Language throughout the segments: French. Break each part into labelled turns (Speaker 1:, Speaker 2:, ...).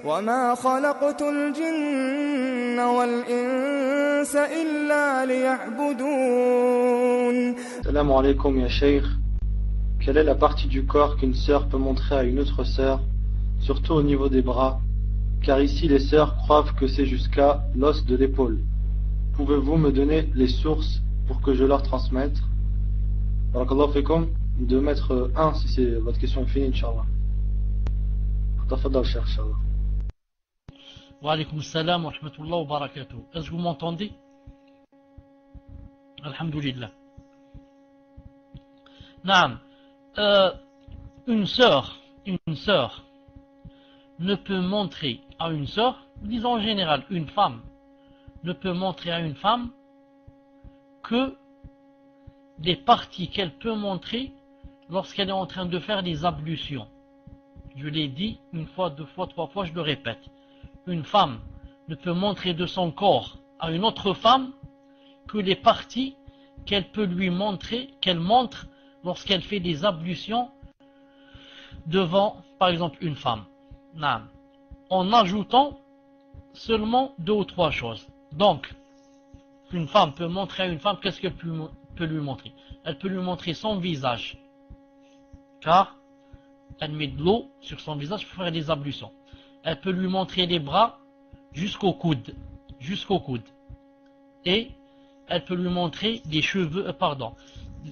Speaker 1: وما خلقت الجن والإنس إلا ليعبدون.
Speaker 2: Salam alaikum ya Cheikh. Quelle est la partie du corps qu'une sœur peut montrer à une autre sœur, surtout au niveau des bras, car ici les sœurs croient que c'est jusqu'à l'os de l'épaule. Pouvez-vous me donner les sources pour que je leur transmette? Barakallahu fikum, de mettre 1 si c'est votre question est finie, Inch'Allah. Tafadal, Cheikh, Inch'Allah.
Speaker 3: Wa alaykoum salam wa rahmatullahi wa barakatuh. Est-ce que vous m'entendez? Alhamdulillah. Naam. Une sœur ne peut montrer à une sœur, disons en général, une femme ne peut montrer à une femme que des parties qu'elle peut montrer lorsqu'elle est en train de faire des ablutions. Je l'ai dit une fois, 2 fois, 3 fois, je le répète. Une femme ne peut montrer de son corps à une autre femme que les parties qu'elle peut lui montrer, qu'elle montre lorsqu'elle fait des ablutions devant, par exemple, une femme. En ajoutant seulement 2 ou 3 choses. Donc, une femme peut montrer à une femme, qu'est-ce qu'elle peut lui montrer? Elle peut lui montrer son visage, car elle met de l'eau sur son visage pour faire des ablutions. Elle peut lui montrer les bras jusqu'au coude, et elle peut lui montrer des cheveux,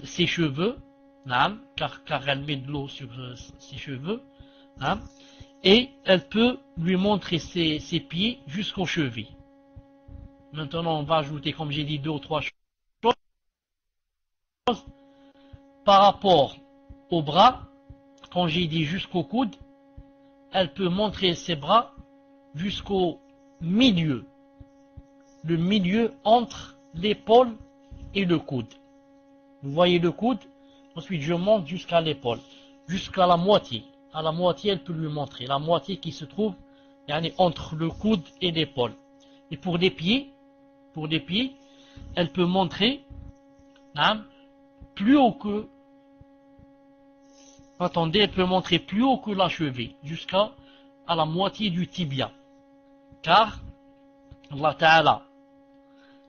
Speaker 3: ses cheveux, car elle met de l'eau sur ses cheveux, et elle peut lui montrer ses pieds jusqu'aux chevilles. Maintenant, on va ajouter, comme j'ai dit, 2 ou 3 choses. Par rapport aux bras, quand j'ai dit jusqu'au coude, elle peut montrer ses bras jusqu'au milieu. Le milieu entre l'épaule et le coude. Vous voyez le coude? Ensuite, je monte jusqu'à l'épaule, jusqu'à la moitié. À la moitié, elle peut lui montrer. La moitié qui se trouve entre le coude et l'épaule. Et pour les pieds, elle peut montrer plus haut que... Attendez, elle peut montrer plus haut que la cheville, jusqu'à la moitié du tibia. Car Allah Ta'ala,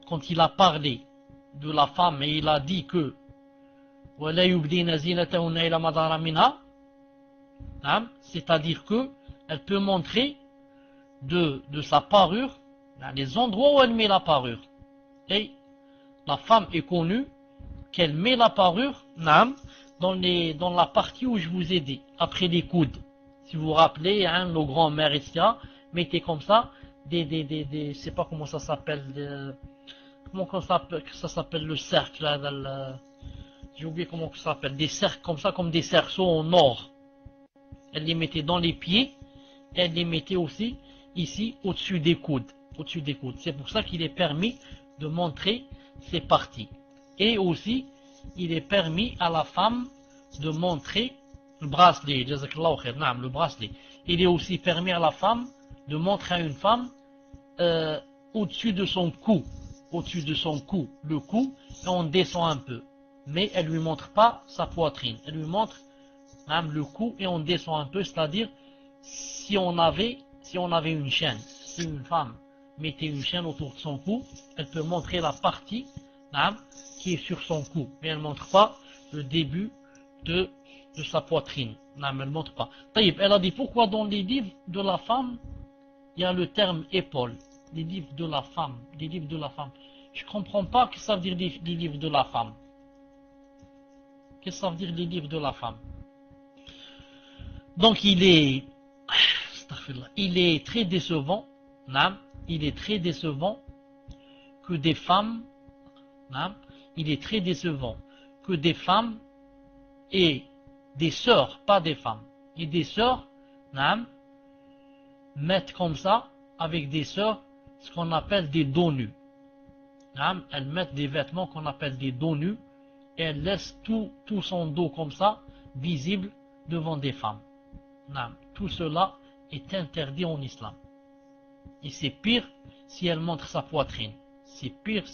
Speaker 3: quand il a parlé de la femme et il a dit que c'est-à-dire que elle peut montrer de sa parure les endroits où elle met la parure. Et la femme est connue qu'elle met la parure dans la partie où je vous ai dit, après les coudes. Si vous vous rappelez, nos grands-mères, etc., mettaient comme ça je sais pas comment ça s'appelle, ça s'appelle le cercle, j'ai oublié comment ça s'appelle, des cercles comme ça, comme des cerceaux en or. Elle les mettait dans les pieds, et elle les mettait aussi ici au-dessus des coudes. C'est pour ça qu'il est permis de montrer ces parties. Et aussi, il est permis à la femme de montrer le bracelet. Le bracelet. Il est aussi permis à la femme de montrer à une femme au-dessus de son cou. Le cou, et on descend un peu. Mais elle ne lui montre pas sa poitrine. Elle lui montre le cou et on descend un peu. C'est-à-dire, si on avait une chaîne, si une femme mettait une chaîne autour de son cou, elle peut montrer la partie qui est sur son cou. Mais elle ne montre pas le début de sa poitrine. Elle ne montre pas. Elle a dit pourquoi dans les livres de la femme, il y a le terme épaule. Les livres de la femme. Je ne comprends pas ce que ça veut dire les livres de la femme. Qu'est-ce que ça veut dire les livres de la femme? Donc il est très décevant, que des femmes, et des sœurs, pas des femmes, et des sœurs, mettent comme ça, avec des sœurs, ce qu'on appelle des dos nus. Elles mettent des vêtements qu'on appelle des dos nus, et elles laissent tout son dos comme ça, visible devant des femmes. Tout cela est interdit en islam. Et c'est pire si elle montre sa poitrine. C'est pire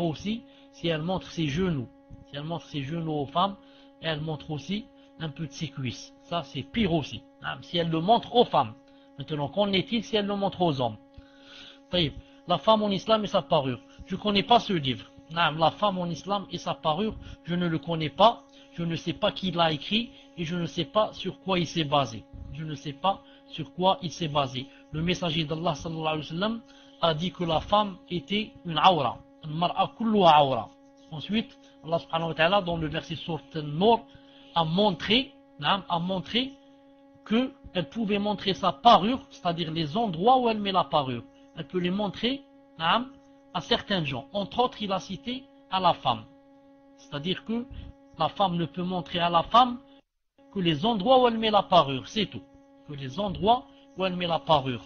Speaker 3: aussi si elle montre ses genoux. Si elle montre ses genoux aux femmes, elle montre aussi un peu de ses cuisses. Ça, c'est pire aussi. Si elle le montre aux femmes. Maintenant, qu'en est-il si elle le montre aux hommes? La femme en islam et sa parure. Je ne connais pas ce livre. La femme en islam et sa parure, je ne le connais pas. Je ne sais pas qui l'a écrit et je ne sais pas sur quoi il s'est basé. Je ne sais pas sur quoi il s'est basé. Le messager d'Allah sallallahu alayhi wa sallam a dit que la femme était une awra. Une mar'a kulluha awra. Ensuite, Allah subhanahu wa ta'ala, dans le verset sourate An-Nur, a montré qu'elle pouvait montrer sa parure, c'est-à-dire les endroits où elle met la parure. Elle peut les montrer à certains gens. Entre autres, il a cité à la femme. C'est-à-dire que la femme ne peut montrer à la femme que les endroits où elle met la parure, c'est tout. Que les endroits où elle met la parure.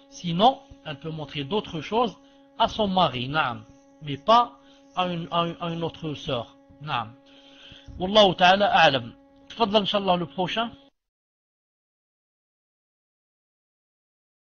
Speaker 3: Sinon, elle peut montrer d'autres choses à son mari, mais pas à une autre sœur. Wallahu ta'ala a'lam. Tfadla inshallah le prochain.